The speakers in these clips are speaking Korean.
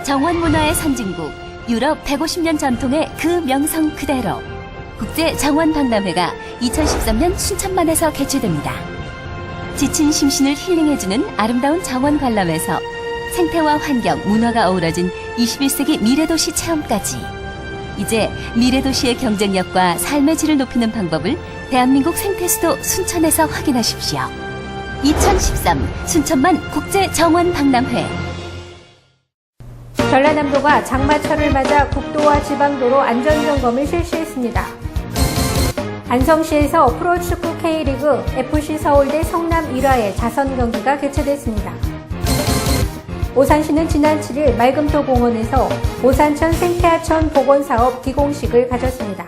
정원문화의 선진국, 유럽 150년 전통의 그 명성 그대로 국제 정원박람회가 2013년 춘천만에서 개최됩니다. 지친 심신을 힐링해주는 아름다운 정원 관람에서 생태와 환경, 문화가 어우러진 21세기 미래도시 체험까지 이제 미래도시의 경쟁력과 삶의 질을 높이는 방법을 대한민국 생태수도 순천에서 확인하십시오. 2013 순천만 국제정원박람회. 전라남도가 장마철을 맞아 국도와 지방도로 안전점검을 실시했습니다. 안성시에서 프로축구 K리그 FC 서울대 성남 1화의 자선 경기가 개최됐습니다. 오산시는 지난 7일 맑음토 공원에서 오산천 생태하천 복원사업 기공식을 가졌습니다.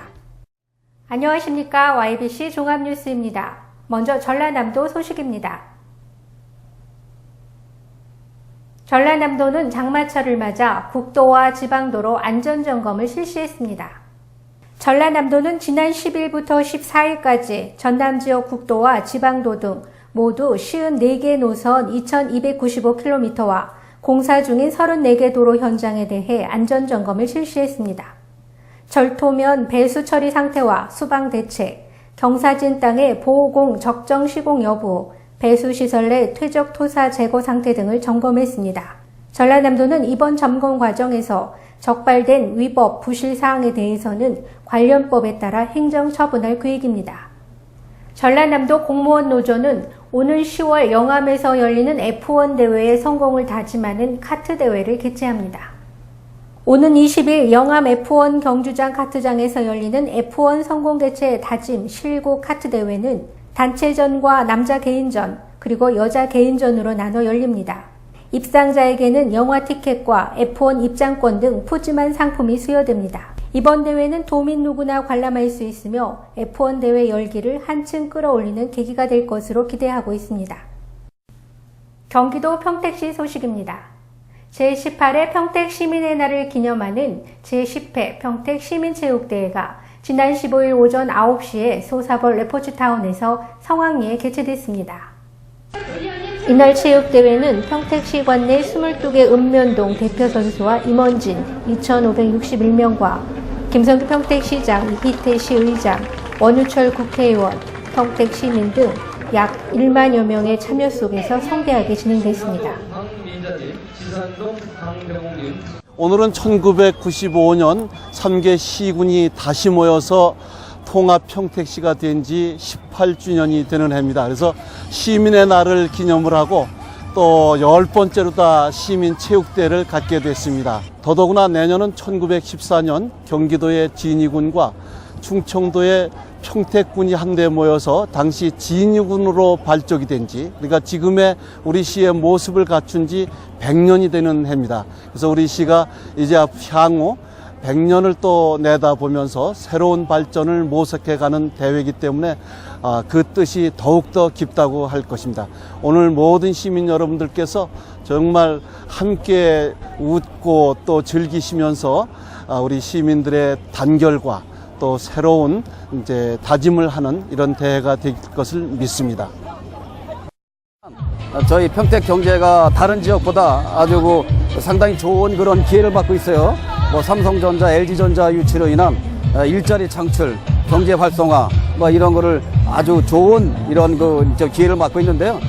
안녕하십니까. YBC 종합뉴스입니다. 먼저 전라남도 소식입니다. 전라남도는 장마철을 맞아 국도와 지방도로 안전점검을 실시했습니다. 전라남도는 지난 10일부터 14일까지 전남지역 국도와 지방도 등 모두 54개 노선 2295km와 공사 중인 34개 도로 현장에 대해 안전점검을 실시했습니다. 절토면 배수 처리 상태와 수방 대책, 경사진 땅의 보호공 적정 시공 여부, 배수시설 내 퇴적 토사 제거 상태 등을 점검했습니다. 전라남도는 이번 점검 과정에서 적발된 위법, 부실 사항에 대해서는 관련법에 따라 행정처분할 계획입니다. 전라남도 공무원 노조는 오는 10월 영암에서 열리는 F1 대회의 성공을 다짐하는 카트 대회를 개최합니다. 오는 20일 영암 F1 경주장 카트장에서 열리는 F1 성공 개최 다짐 실고 카트 대회는 단체전과 남자 개인전, 그리고 여자 개인전으로 나눠 열립니다. 입상자에게는 영화 티켓과 F1 입장권 등 푸짐한 상품이 수여됩니다. 이번 대회는 도민 누구나 관람할 수 있으며 F1 대회 열기를 한층 끌어올리는 계기가 될 것으로 기대하고 있습니다. 경기도 평택시 소식입니다. 제18회 평택 시민의 날을 기념하는 제10회 평택 시민체육대회가 지난 15일 오전 9시에 소사벌 레포츠타운에서 성황리에 개최됐습니다. 이날 체육대회는 평택시 관내 22개 읍면동 대표 선수와 임원진 2,561명과 김성규 평택시장, 이희태 시의장, 원우철 국회의원, 평택시민 등 약 1만여 명의 참여 속에서 성대하게 진행됐습니다. 오늘은 1995년 3개 시군이 다시 모여서 통합 평택시가 된 지 18주년이 되는 해입니다. 그래서 시민의 날을 기념을 하고 또 10번째로 다 시민체육대회를 갖게 됐습니다. 더더구나 내년은 1914년 경기도의 진위군과 충청도의 평택군이 한데 모여서 당시 진위군으로 발족이 된 지, 그러니까 지금의 우리 시의 모습을 갖춘 지 100년이 되는 해입니다. 그래서 우리 시가 이제 향후 100년을 또 내다보면서 새로운 발전을 모색해가는 대회이기 때문에 그 뜻이 더욱더 깊다고 할 것입니다. 오늘 모든 시민 여러분들께서 정말 함께 웃고 또 즐기시면서 우리 시민들의 단결과 또 새로운 이제 다짐을 하는 이런 대회가 될 것을 믿습니다. 저희 평택 경제가 다른 지역보다 아주 상당히 좋은 그런 기회를 받고 있어요. 삼성전자, LG전자 유치로 인한 일자리 창출, 경제 활성화 이런 거를 아주 좋은 이런 기회를 맡고 있는데요.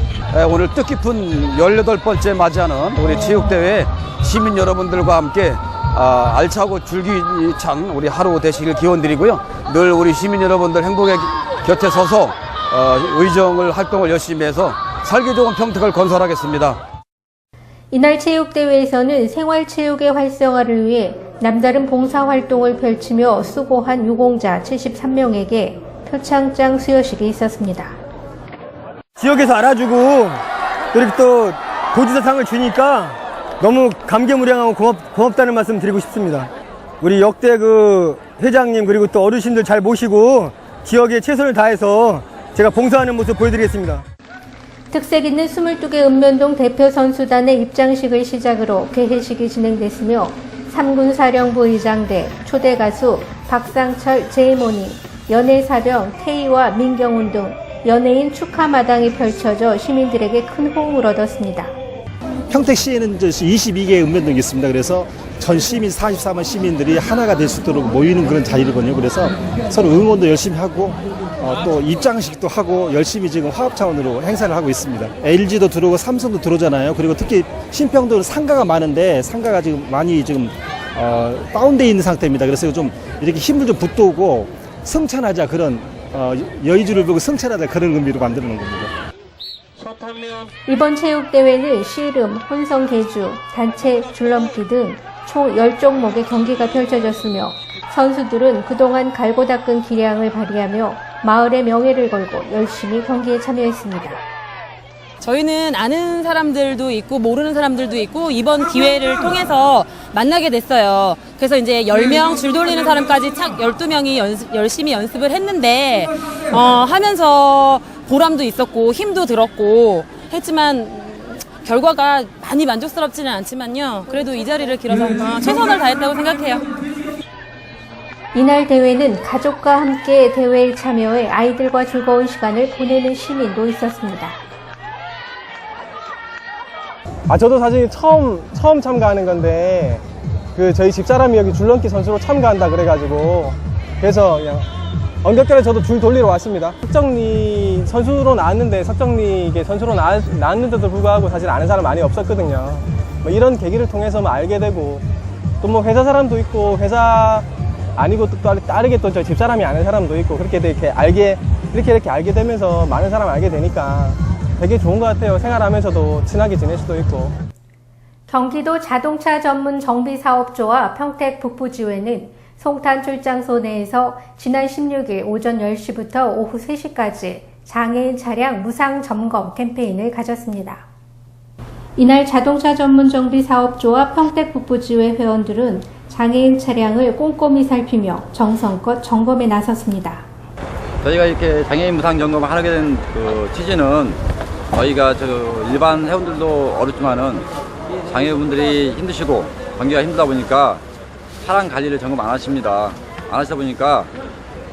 오늘 뜻깊은 18번째 맞이하는 우리 체육대회 시민 여러분들과 함께 알차고 줄기찬 우리 하루 되시길 기원드리고요. 늘 우리 시민 여러분들 행복의 곁에 서서 의정을 활동을 열심히 해서 살기 좋은 평택을 건설하겠습니다. 이날 체육대회에서는 생활체육의 활성화를 위해 남다른 봉사활동을 펼치며 수고한 유공자 73명에게 표창장 수여식이 있었습니다. 지역에서 알아주고 그리고 또 도지사상을 주니까 너무 감개무량하고 고맙다는 말씀 드리고 싶습니다. 우리 역대 회장님 그리고 또 어르신들 잘 모시고 지역에 최선을 다해서 제가 봉사하는 모습 보여드리겠습니다. 특색 있는 22개 읍면동 대표 선수단의 입장식을 시작으로 개회식이 진행됐으며 3군 사령부 의장대, 초대 가수 박상철 제이모니, 연예사령 태희와 민경훈 등 연예인 축하 마당이 펼쳐져 시민들에게 큰 호응을 얻었습니다. 평택시에는 22개의 읍면동이 있습니다. 그래서 전 시민 44만 시민들이 하나가 될 수 있도록 모이는 그런 자리거든요. 그래서 서로 응원도 열심히 하고 또 입장식도 하고 열심히 지금 화합 차원으로 행사를 하고 있습니다. LG도 들어오고 삼성도 들어오잖아요. 그리고 특히 신평도는 상가가 많은데 상가가 지금 많이 다운돼 있는 상태입니다. 그래서 좀 이렇게 힘을 좀 북돋고 성찬하자 그런 여의주를 보고 성찬하자 그런 의미로 만드는 겁니다. 이번 체육대회는 씨름, 혼성계주, 단체 줄넘기 등 총 10종목의 경기가 펼쳐졌으며 선수들은 그동안 갈고 닦은 기량을 발휘하며 마을의 명예를 걸고 열심히 경기에 참여했습니다. 저희는 아는 사람들도 있고 모르는 사람들도 있고 이번 기회를 통해서 만나게 됐어요. 그래서 이제 10명 줄 돌리는 사람까지 착 12명이 열심히 연습을 했는데 하면서 보람도 있었고 힘도 들었고 했지만 결과가 많이 만족스럽지는 않지만요. 그래도 이 자리를 길어서 최선을 다했다고 생각해요. 이날 대회는 가족과 함께 대회에 참여해 아이들과 즐거운 시간을 보내는 시민도 있었습니다. 저도 사실 처음 참가하는 건데 저희 집사람이 여기 줄넘기 선수로 참가한다 그래가지고 그래서 그냥 언격결에 저도 줄 돌리러 왔습니다. 석정리 선수로 나왔는데 석정리 선수로 나왔는데도 불구하고 사실 아는 사람 많이 없었거든요. 뭐 이런 계기를 통해서 알게 되고 또 뭐 회사 사람도 있고 회사 아니고 또 다르게 또 저 집사람이 아는 사람도 있고 그렇게 이렇게 알게 되면서 많은 사람 알게 되니까 되게 좋은 것 같아요. 생활하면서도 친하게 지낼 수도 있고. 경기도 자동차 전문 정비사업조와 평택 북부지회는 송탄 출장소 내에서 지난 16일 오전 10시부터 오후 3시까지 장애인 차량 무상 점검 캠페인을 가졌습니다. 이날 자동차 전문 정비사업조와 평택 북부지회 회원들은 장애인 차량을 꼼꼼히 살피며 정성껏 점검에 나섰습니다. 저희가 이렇게 장애인 무상 점검을 하게 된 취지는 저희가 일반 회원들도 어렵지만은 장애인분들이 힘드시고 경기가 힘들다 보니까 차량 관리를 점검 안 하십니다. 안 하시다 보니까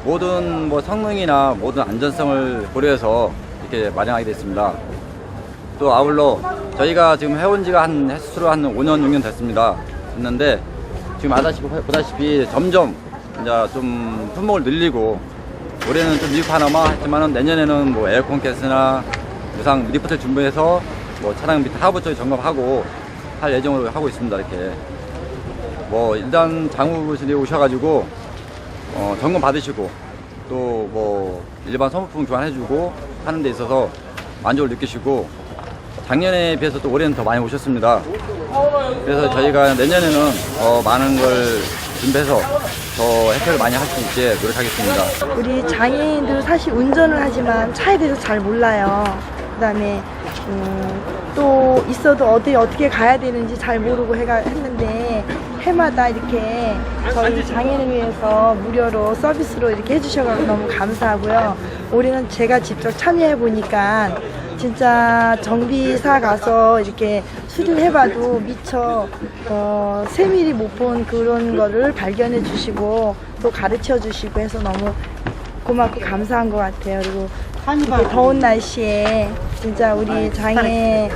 모든 성능이나 모든 안전성을 고려해서 이렇게 마련하게 됐습니다. 또 아울러 저희가 지금 해온 지가 횟수로 한 5년, 6년 됐는데 지금 보다시피 점점 이제 좀 품목을 늘리고 올해는 좀 미흡하나마 했지만은 내년에는 에어컨 가스나 무상 리프트를 준비해서 차량 밑에 하부 쪽에 점검하고 할 예정으로 하고 있습니다. 이렇게 일단 장우분들이 오셔가지고 점검 받으시고 또 일반 소모품 교환해주고 하는 데 있어서 만족을 느끼시고 작년에 비해서 또 올해는 더 많이 오셨습니다. 그래서 저희가 내년에는 많은 걸 준비해서 더 혜택을 많이 할 수 있게 노력하겠습니다. 우리 장애인들 사실 운전을 하지만 차에 대해서 잘 몰라요. 그다음에 또 있어도 어떻게 가야 되는지 잘 모르고 했는데 해마다 이렇게 저희 장애인을 위해서 무료로 서비스로 이렇게 해주셔서 너무 감사하고요. 올해는 제가 직접 참여해 보니까 진짜 정비사 가서 이렇게 수리를 해봐도 미처 세밀히 못 본 그런 거를 발견해 주시고 또 가르쳐 주시고 해서 너무 고맙고 감사한 것 같아요. 그리고 이렇게 더운 날씨에 진짜 우리 장애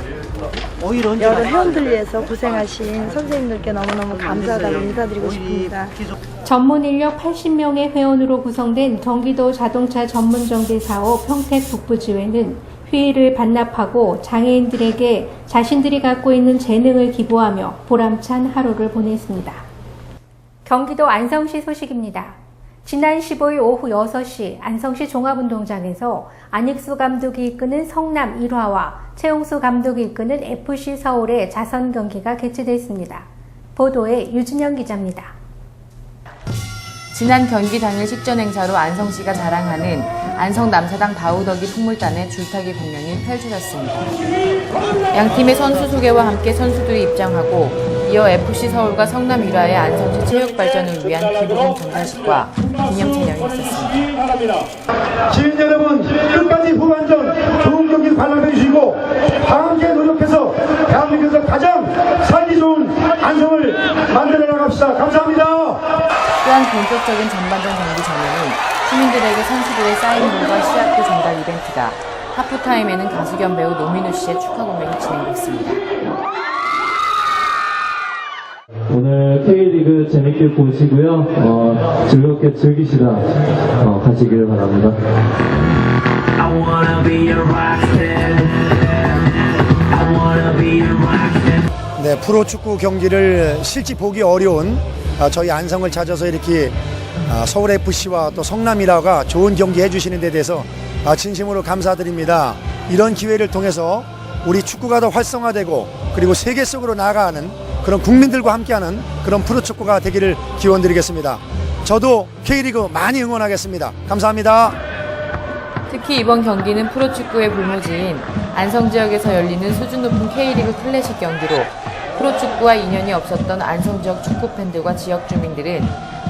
여러 회원들 위해서 고생하신 선생님들께 너무너무 감사하다고 인사드리고 싶습니다. 전문 인력 80명의 회원으로 구성된 경기도 자동차 전문 정비사업 평택 북부지회는 휴일을 반납하고 장애인들에게 자신들이 갖고 있는 재능을 기부하며 보람찬 하루를 보냈습니다. 경기도 안성시 소식입니다. 지난 15일 오후 6시 안성시 종합운동장에서 안익수 감독이 이끄는 성남 1화와 최용수 감독이 이끄는 FC 서울의 자선 경기가 개최됐습니다. 보도에 유진영 기자입니다. 지난 경기 당일 식전 행사로 안성시가 자랑하는 안성 남사당 바우더기 풍물단의 줄타기 공연이 펼쳐졌습니다. 양팀의 선수 소개와 함께 선수들이 입장하고 이어 FC 서울과 성남 1화의 안성시 체육 발전을 위한 기부금 전달식과 기념 촬영이 있었습니다. 시민 여러분, 끝까지 후반전 좋은 경기를 관람해 주시고 함께 노력해서 대한민국에서 가장 살기 좋은 안성을 만들어 나갑시다. 감사합니다. 또한 본격적인 전반전 경기 전에는 시민들에게 선수들의 사인볼과 시합도 전달 이벤트가 하프타임에는 가수 겸 배우 노민우 씨의 축하 공연이 진행됐습니다. 오늘 K리그 재밌게 보시고요. 즐겁게 즐기시다 가시길 바랍니다. 네, 프로축구 경기를 실제 보기 어려운 저희 안성을 찾아서 이렇게 서울FC와 또 성남이라가 좋은 경기 해주시는 데 대해서 진심으로 감사드립니다. 이런 기회를 통해서 우리 축구가 더 활성화되고 그리고 세계 속으로 나아가는 그런 국민들과 함께하는 그런 프로축구가 되기를 기원드리겠습니다. 저도 K리그 많이 응원하겠습니다. 감사합니다. 특히 이번 경기는 프로축구의 불모지인 안성 지역에서 열리는 수준 높은 K리그 클래식 경기로 프로축구와 인연이 없었던 안성 지역 축구 팬들과 지역 주민들은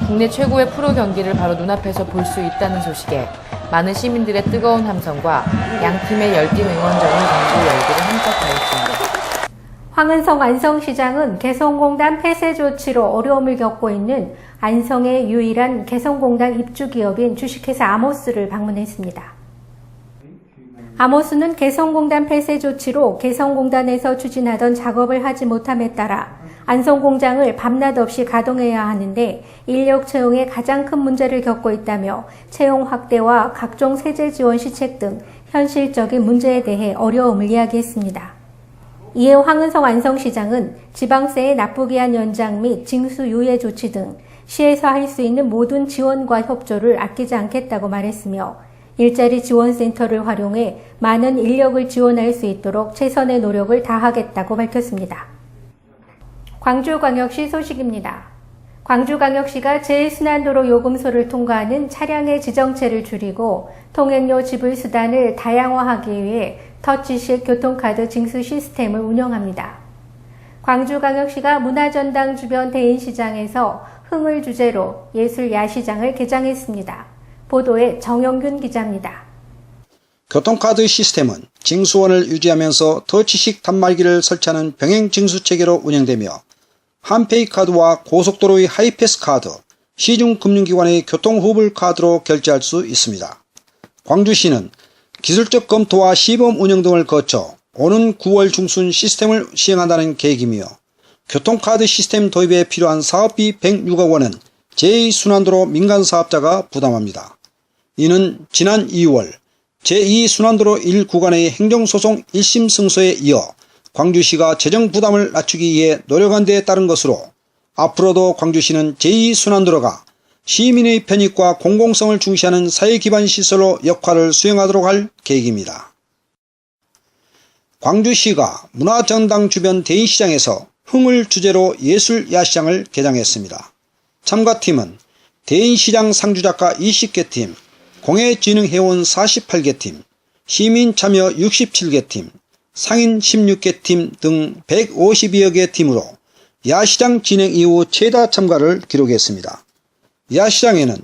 국내 최고의 프로 경기를 바로 눈앞에서 볼 수 있다는 소식에 많은 시민들의 뜨거운 함성과 양팀의 열띤 응원전이 경기 열기를 한껏 더했습니다. 황은성 안성시장은 개성공단 폐쇄 조치로 어려움을 겪고 있는 안성의 유일한 개성공단 입주기업인 주식회사 아모스를 방문했습니다. 아모스는 개성공단 폐쇄 조치로 개성공단에서 추진하던 작업을 하지 못함에 따라 안성공장을 밤낮 없이 가동해야 하는데 인력 채용에 가장 큰 문제를 겪고 있다며 채용 확대와 각종 세제 지원 시책 등 현실적인 문제에 대해 어려움을 이야기했습니다. 이에 황은성 안성시장은 지방세의 납부기한 연장 및 징수 유예 조치 등 시에서 할 수 있는 모든 지원과 협조를 아끼지 않겠다고 말했으며 일자리 지원센터를 활용해 많은 인력을 지원할 수 있도록 최선의 노력을 다하겠다고 밝혔습니다. 광주광역시 소식입니다. 광주광역시가 제1순환도로 요금소를 통과하는 차량의 지정체를 줄이고 통행료 지불 수단을 다양화하기 위해 터치식 교통카드 징수 시스템을 운영합니다. 광주광역시가 문화전당 주변 대인시장에서 흥을 주제로 예술 야시장을 개장했습니다. 보도에 정영균 기자입니다. 교통카드 시스템은 징수원을 유지하면서 터치식 단말기를 설치하는 병행 징수 체계로 운영되며 한페이 카드와 고속도로의 하이패스 카드, 시중금융기관의 교통후불 카드로 결제할 수 있습니다. 광주시는 기술적 검토와 시범 운영 등을 거쳐 오는 9월 중순 시스템을 시행한다는 계획이며 교통카드 시스템 도입에 필요한 사업비 106억 원은 제2순환도로 민간사업자가 부담합니다. 이는 지난 2월 제2순환도로 1구간의 행정소송 1심 승소에 이어 광주시가 재정 부담을 낮추기 위해 노력한 데에 따른 것으로 앞으로도 광주시는 제2순환도로가 시민의 편익과 공공성을 중시하는 사회기반 시설로 역할을 수행하도록 할 계획입니다. 광주시가 문화전당 주변 대인시장에서 흥을 주제로 예술 야시장을 개장했습니다. 참가팀은 대인시장 상주작가 20개 팀, 공예진흥회원 48개 팀, 시민참여 67개 팀, 상인 16개 팀 등 152여 개 팀으로 야시장 진행 이후 최다 참가를 기록했습니다. 야시장에는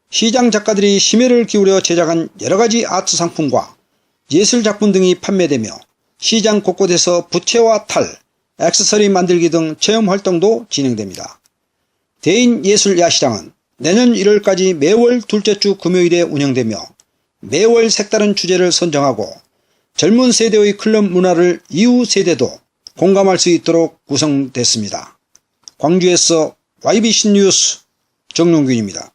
시장 작가들이 심혈을 기울여 제작한 여러가지 아트 상품과 예술작품 등이 판매되며 시장 곳곳에서 부채와 탈, 액세서리 만들기 등 체험활동도 진행됩니다. 대인예술 야시장은 내년 1월까지 매월 둘째 주 금요일에 운영되며 매월 색다른 주제를 선정하고 젊은 세대의 클럽 문화를 이후 세대도 공감할 수 있도록 구성됐습니다. 광주에서 YBC 뉴스 정용균입니다.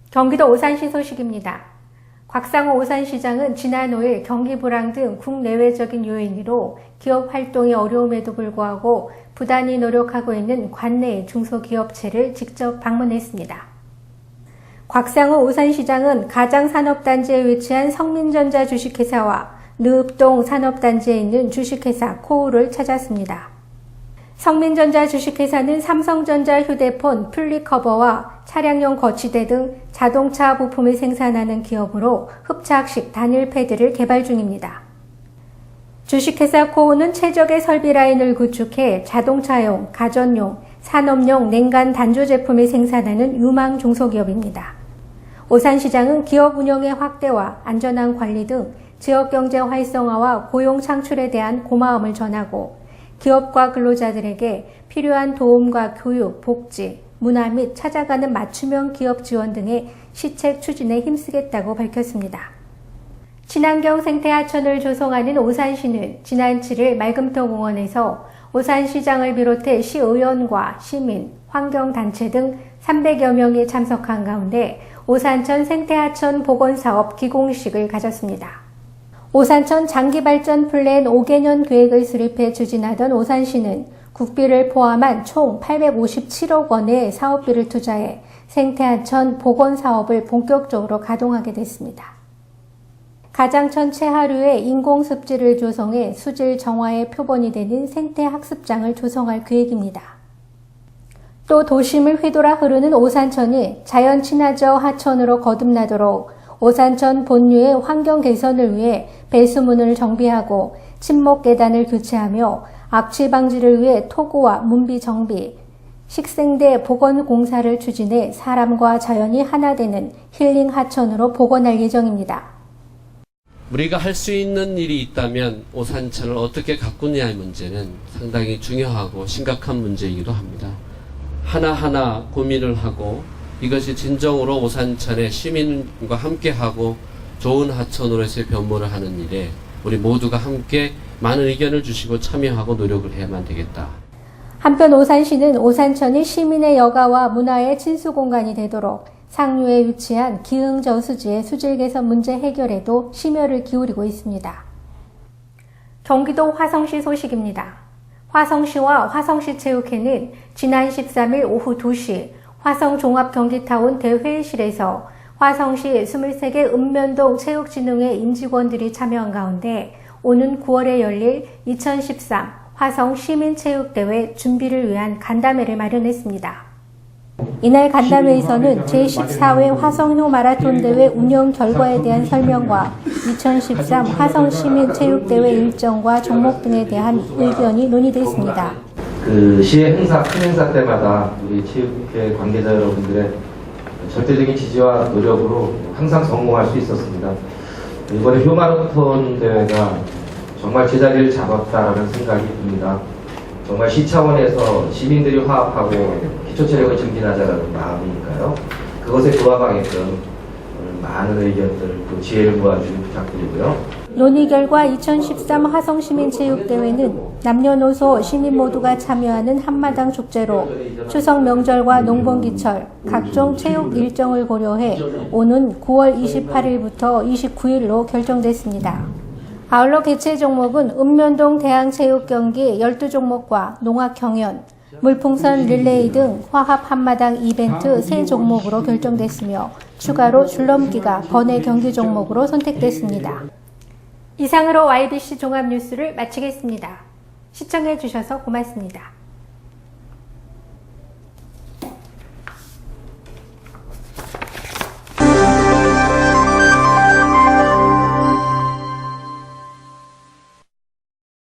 경기도 오산시 소식입니다. 곽상호 오산시장은 지난 5일 경기 불황 등 국내외적인 요인으로 기업 활동이 어려움에도 불구하고 부단히 노력하고 있는 관내 중소기업체를 직접 방문했습니다. 곽상호 오산시장은 가장산업단지에 위치한 성민전자 주식회사와 느읍동 산업단지에 있는 주식회사 코우를 찾았습니다. 성민전자 주식회사는 삼성전자 휴대폰 플리커버와 차량용 거치대 등 자동차 부품을 생산하는 기업으로 흡착식 단일 패드를 개발 중입니다. 주식회사 코우는 최적의 설비 라인을 구축해 자동차용, 가전용, 산업용 냉간 단조 제품을 생산하는 유망 중소기업입니다. 오산시장은 기업 운영의 확대와 안전한 관리 등 지역경제 활성화와 고용 창출에 대한 고마움을 전하고 기업과 근로자들에게 필요한 도움과 교육, 복지, 문화 및 찾아가는 맞춤형 기업 지원 등의 시책 추진에 힘쓰겠다고 밝혔습니다. 친환경 생태 하천을 조성하는 오산시는 지난 7일 말금터 공원에서 오산시장을 비롯해 시의원과 시민, 환경단체 등 300여 명이 참석한 가운데 오산천 생태하천 복원사업 기공식을 가졌습니다. 오산천 장기발전 플랜 5개년 계획을 수립해 추진하던 오산시는 국비를 포함한 총 857억 원의 사업비를 투자해 생태하천 복원사업을 본격적으로 가동하게 됐습니다. 가장천 채하류에 인공습지를 조성해 수질 정화의 표본이 되는 생태학습장을 조성할 계획입니다. 또 도심을 휘돌아 흐르는 오산천이 자연 친화적 하천으로 거듭나도록 오산천 본류의 환경 개선을 위해 배수문을 정비하고 침목 계단을 교체하며 악취 방지를 위해 토구와 문비 정비, 식생대 복원 공사를 추진해 사람과 자연이 하나 되는 힐링 하천으로 복원할 예정입니다. 우리가 할 수 있는 일이 있다면 오산천을 어떻게 가꾸느냐의 문제는 상당히 중요하고 심각한 문제이기도 합니다. 하나하나 고민을 하고 이것이 진정으로 오산천의 시민과 함께하고 좋은 하천으로서의 변모를 하는 일에 우리 모두가 함께 많은 의견을 주시고 참여하고 노력을 해야만 되겠다. 한편 오산시는 오산천이 시민의 여가와 문화의 친수 공간이 되도록 상류에 위치한 기흥 저수지의 수질 개선 문제 해결에도 심혈을 기울이고 있습니다. 경기도 화성시 소식입니다. 화성시와 화성시체육회는 지난 13일 오후 2시 화성종합경기타운 대회의실에서 화성시 23개 읍면동 체육진흥회 임직원들이 참여한 가운데 오는 9월에 열릴 2013 화성시민체육대회 준비를 위한 간담회를 마련했습니다. 이날 간담회에서는 제14회 화성효 마라톤대회 운영 결과에 대한 설명과 2013 화성시민체육대회 일정과 종목 등에 대한 의견이 논의됐습니다. 그 시의 행사, 큰 행사 때마다 우리 체육회 관계자 여러분들의 절대적인 지지와 노력으로 항상 성공할 수 있었습니다. 이번에 효마라톤 대회가 정말 제자리를 잡았다라는 생각이 듭니다. 정말 시 차원에서 시민들이 화합하고 기초체력을 증진하자라는 마음이니까요. 그것에 부합하게끔 많은 의견들, 또 지혜를 모아주시기 부탁드리고요. 논의 결과 2013 화성시민체육대회는 남녀노소 시민 모두가 참여하는 한마당 축제로 추석 명절과 농번기철 각종 체육 일정을 고려해 오는 9월 28일부터 29일로 결정됐습니다. 아울러 개최 종목은 읍면동 대항체육경기 12종목과 농악경연, 물풍선 릴레이 등 화합 한마당 이벤트 3종목으로 결정됐으며 추가로 줄넘기가 번외 경기 종목으로 선택됐습니다. 이상으로 YBC 종합뉴스를 마치겠습니다. 시청해주셔서 고맙습니다.